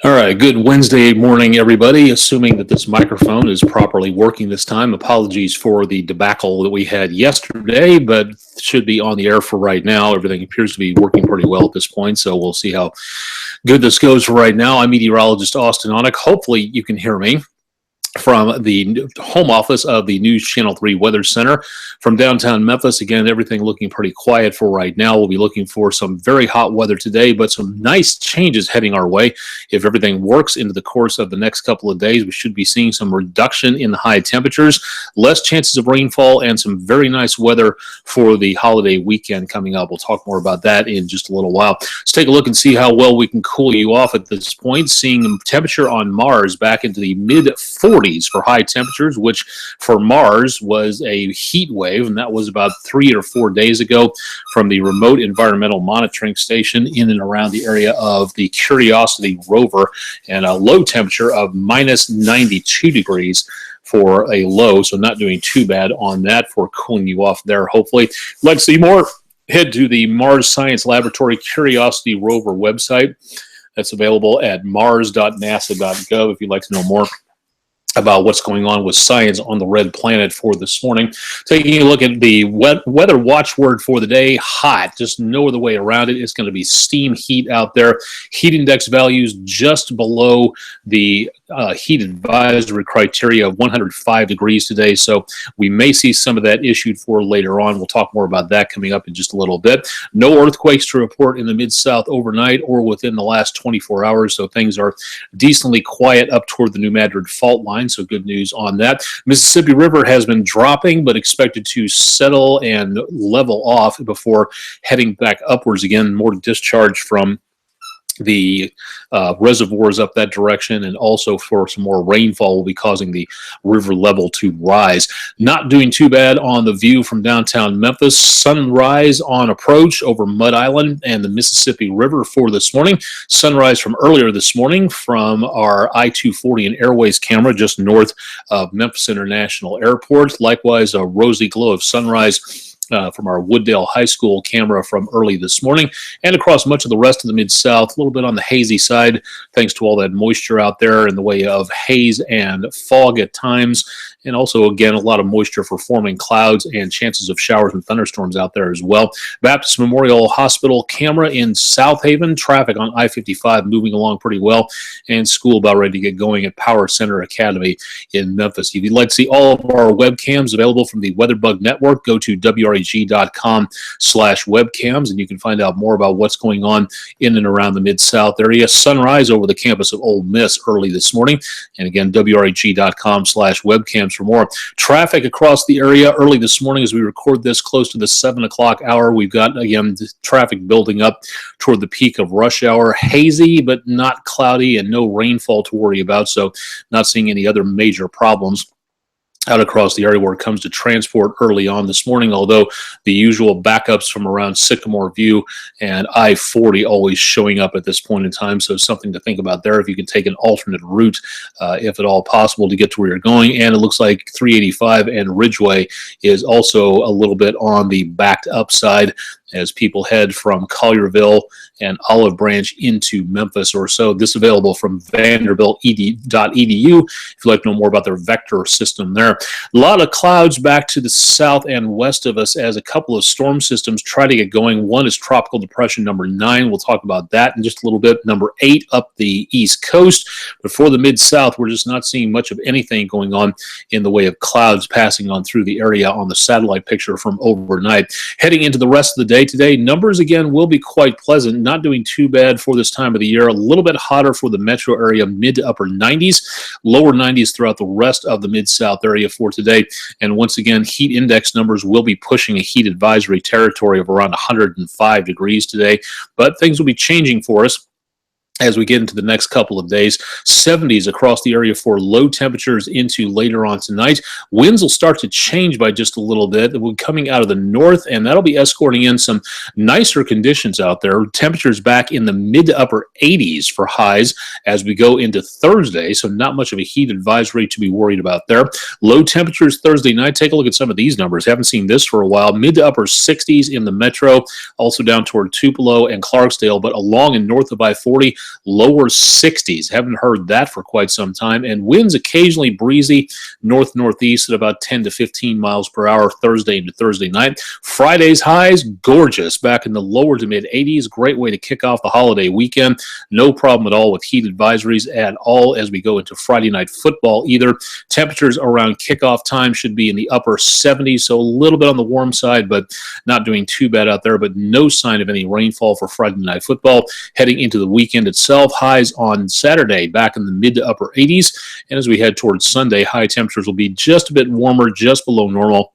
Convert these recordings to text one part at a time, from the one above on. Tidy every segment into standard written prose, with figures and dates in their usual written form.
All right, good Wednesday morning, everybody. Assuming that this microphone is properly working this time. Apologies for the debacle that we had yesterday, but should be on the air for right now. Everything appears to be working pretty well at this point, so we'll see how good this goes for right now. I'm meteorologist Austen Onek. Hopefully you can hear me from the home office of the News Channel 3 Weather Center from downtown Memphis. Again, everything looking pretty quiet for right now. We'll be looking for some very hot weather today, but some nice changes heading our way. If everything works into the course of the next couple of days, we should be seeing some reduction in the high temperatures, less chances of rainfall, and some very nice weather for the holiday weekend coming up. We'll talk more about that in just a little while. Let's take a look and see how well we can cool you off at this point. Seeing temperature on Mars back into the mid-40s for high temperatures, which for Mars was a heat wave, and that was about 3 or 4 days ago from the remote environmental monitoring station in and around the area of the Curiosity rover, and a low temperature of minus 92 degrees for a low, so not doing too bad on that for cooling you off there, hopefully. Let's see more. Head to the Mars Science Laboratory Curiosity rover website. That's available at mars.nasa.gov if you'd like to know more about what's going on with science on the red planet for this morning. Taking a look at the weather watchword for the day, hot. Just no other way around it. It's going to be steam heat out there. Heat index values just below the heat advisory criteria of 105 degrees today. So we may see some of that issued for later on. We'll talk more about that coming up in just a little bit. No earthquakes to report in the Mid-South overnight or within the last 24 hours. So things are decently quiet up toward the New Madrid fault line. So good news on that. Mississippi River has been dropping, but expected to settle and level off before heading back upwards again. More discharge from the reservoirs up that direction, and also for some more rainfall will be causing the river level to rise. Not doing too bad on the view from downtown Memphis. Sunrise on approach over Mud Island and the Mississippi River for this morning. Sunrise from earlier this morning from our I-240 and Airways camera just north of Memphis International Airport. Likewise, a rosy glow of sunrise from our Wooddale High School camera from early this morning, and across much of the rest of the Mid-South, a little bit on the hazy side, thanks to all that moisture out there in the way of haze and fog at times, and also, again, a lot of moisture for forming clouds and chances of showers and thunderstorms out there as well. Baptist Memorial Hospital camera in South Haven, traffic on I-55 moving along pretty well, and school about ready to get going at Power Center Academy in Memphis. If you'd like to see all of our webcams available from the WeatherBug Network, go to WREG.com/webcams, and you can find out more about what's going on in and around the Mid-South area. Sunrise over the campus of Ole Miss early this morning, and again, WREG.com/webcams for more. Traffic across the area early this morning as we record this close to the 7 o'clock hour. We've got, again, traffic building up toward the peak of rush hour. Hazy, but not cloudy, and no rainfall to worry about, so not seeing any other major problems out across the area where it comes to transport early on this morning, although the usual backups from around Sycamore View and I-40 always showing up at this point in time, so something to think about there if you can take an alternate route, if at all possible, to get to where you're going. And it looks like 385 and Ridgeway is also a little bit on the backed up side as people head from Collierville and Olive Branch into Memphis or so. This available from vanderbilt.edu if you'd like to know more about their vector system there. A lot of clouds back to the south and west of us as a couple of storm systems try to get going. One is Tropical Depression number 9. We'll talk about that in just a little bit. Number 8 up the east coast. But for the Mid-South, we're just not seeing much of anything going on in the way of clouds passing on through the area on the satellite picture from overnight. Heading into the rest of the day today, numbers again will be quite pleasant, not doing too bad for this time of the year. A little bit hotter for the metro area, mid to upper 90s, lower 90s throughout the rest of the Mid-South area for today. And once again, heat index numbers will be pushing a heat advisory territory of around 105 degrees today, but things will be changing for us as we get into the next couple of days. 70s across the area for low temperatures into later on tonight. Winds will start to change by just a little bit. We're coming out of the north, and that'll be escorting in some nicer conditions out there. Temperatures back in the mid to upper 80s for highs as we go into Thursday, so not much of a heat advisory to be worried about there. Low temperatures Thursday night. Take a look at some of these numbers. Haven't seen this for a while. Mid to upper 60s in the metro, also down toward Tupelo and Clarksdale, but along and north of I-40, lower 60s. Haven't heard that for quite some time. And winds occasionally breezy north-northeast at about 10 to 15 miles per hour Thursday into Thursday night. Friday's highs, gorgeous, back in the lower to mid 80s. Great way to kick off the holiday weekend. No problem at all with heat advisories at all as we go into Friday night football either. Temperatures around kickoff time should be in the upper 70s, so a little bit on the warm side, but not doing too bad out there. But no sign of any rainfall for Friday night football. Heading into the weekend itself, highs on Saturday back in the mid to upper 80s. And as we head towards Sunday, high temperatures will be just a bit warmer, just below normal,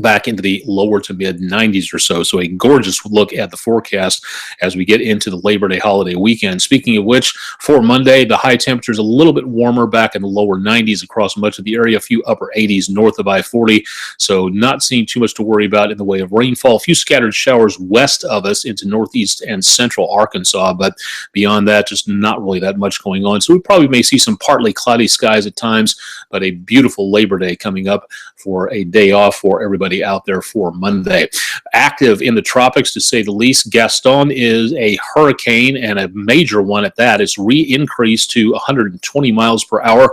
back into the lower to mid 90s or so. So a gorgeous look at the forecast as we get into the Labor Day holiday weekend. Speaking of which, for Monday, the high temperatures a little bit warmer back in the lower 90s across much of the area, a few upper 80s north of I-40. So not seeing too much to worry about in the way of rainfall. A few scattered showers west of us into northeast and central Arkansas, but beyond that, just not really that much going on. So we probably may see some partly cloudy skies at times, but a beautiful Labor Day coming up for a day off for everybody out there for Monday. Active in the tropics, to say the least. Gaston is a hurricane, and a major one at that. It's re-increased to 120 miles per hour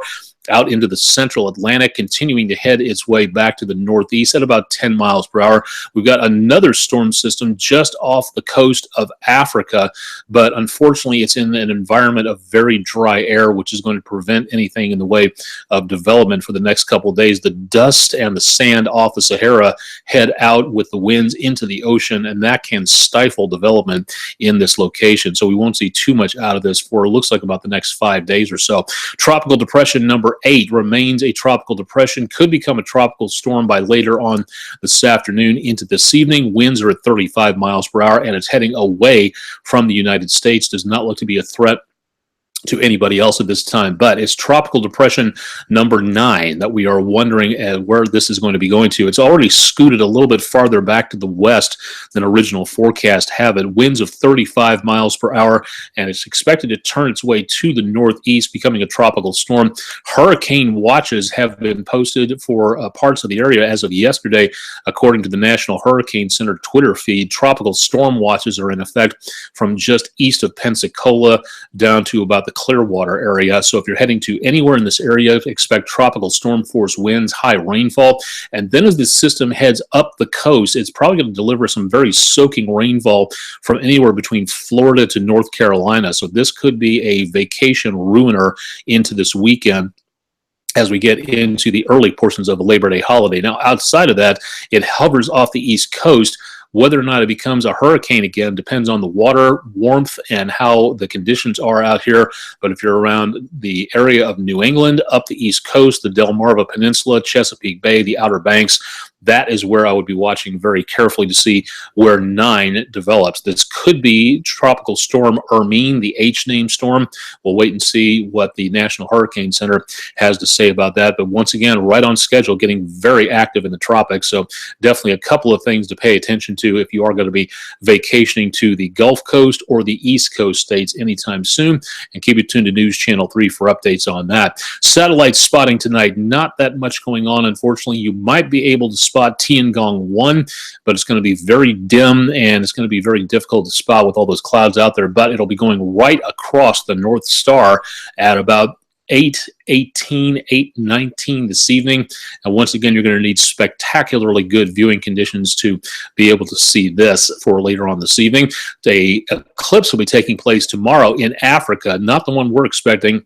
out into the central Atlantic, continuing to head its way back to the northeast at about 10 miles per hour. We've got another storm system just off the coast of Africa, but unfortunately it's in an environment of very dry air, which is going to prevent anything in the way of development for the next couple of days. The dust and the sand off the Sahara head out with the winds into the ocean, and that can stifle development in this location. So we won't see too much out of this for, it looks like, about the next 5 days or so. Tropical depression number 8 remains a tropical depression, could become a tropical storm by later on this afternoon into this evening. Winds are at 35 miles per hour, and it's heading away from the United States. Does not look to be a threat to anybody else at this time, but it's tropical depression number 9 that we are wondering where this is going to be going to. It's already scooted a little bit farther back to the west than original forecast have it. Winds of 35 miles per hour, and it's expected to turn its way to the northeast, becoming a tropical storm. Hurricane watches have been posted for parts of the area as of yesterday, according to the National Hurricane Center Twitter feed. Tropical storm watches are in effect from just east of Pensacola down to about the Clearwater area. So if you're heading to anywhere in this area, expect tropical storm force winds, high rainfall. And then as this system heads up the coast, it's probably going to deliver some very soaking rainfall from anywhere between Florida to North Carolina. So this could be a vacation ruiner into this weekend as we get into the early portions of the Labor Day holiday. Now, outside of that, it hovers off the East Coast. Whether or not it becomes a hurricane again depends on the water, warmth, and how the conditions are out here. But if you're around the area of New England, up the East Coast, the Delmarva Peninsula, Chesapeake Bay, the Outer Banks, that is where I would be watching very carefully to see where 9 develops. This could be Tropical Storm Hermine, the H-name storm. We'll wait and see what the National Hurricane Center has to say about that. But once again, right on schedule, getting very active in the tropics. So definitely a couple of things to pay attention to if you are going to be vacationing to the Gulf Coast or the East Coast states anytime soon. And keep it tuned to News Channel 3 for updates on that. Satellite spotting tonight, not that much going on, unfortunately. You might be able to spot Tiangong 1, but it's going to be very dim, and it's going to be very difficult to spot with all those clouds out there. But it'll be going right across the North Star at about 8:18, 8:19 this evening. And once again, you're going to need spectacularly good viewing conditions to be able to see this for later on this evening. The eclipse will be taking place tomorrow in Africa, not the one we're expecting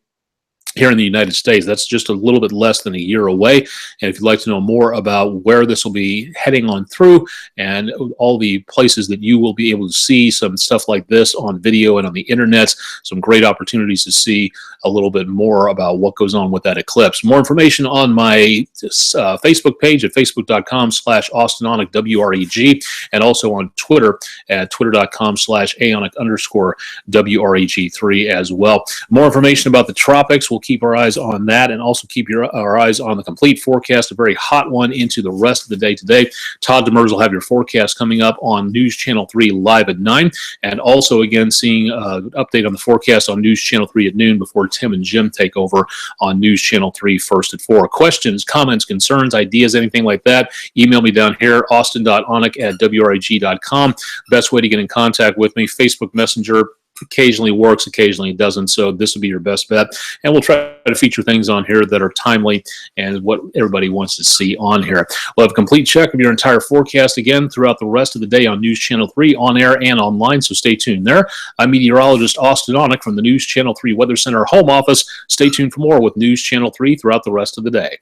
here in the United States. That's just a little bit less than a year away. And if you'd like to know more about where this will be heading on through and all the places that you will be able to see some stuff like this on video and on the internet, some great opportunities to see a little bit more about what goes on with that eclipse. More information on my Facebook page at facebook.com/Austen Onek, WREG, and also on Twitter at twitter.com/Aonek_WREG3 as well. More information about the tropics. We'll keep our eyes on that, and also keep our eyes on the complete forecast, a very hot one into the rest of the day today. Todd Demers will have your forecast coming up on News Channel 3 live at 9, and also again seeing an update on the forecast on News Channel 3 at noon before Tim and Jim take over on News Channel 3 first at 4. Questions, comments, concerns, ideas, anything like that, email me down here, austin.onek@wreg.com. Best way to get in contact with me, Facebook Messenger. Occasionally works, occasionally it doesn't, so this would be your best bet. And we'll try to feature things on here that are timely and what everybody wants to see on here. We'll have a complete check of your entire forecast again throughout the rest of the day on News Channel 3, on air and online, so stay tuned there. I'm meteorologist Austen Onek from the News Channel 3 Weather Center home office. Stay tuned for more with News Channel 3 throughout the rest of the day.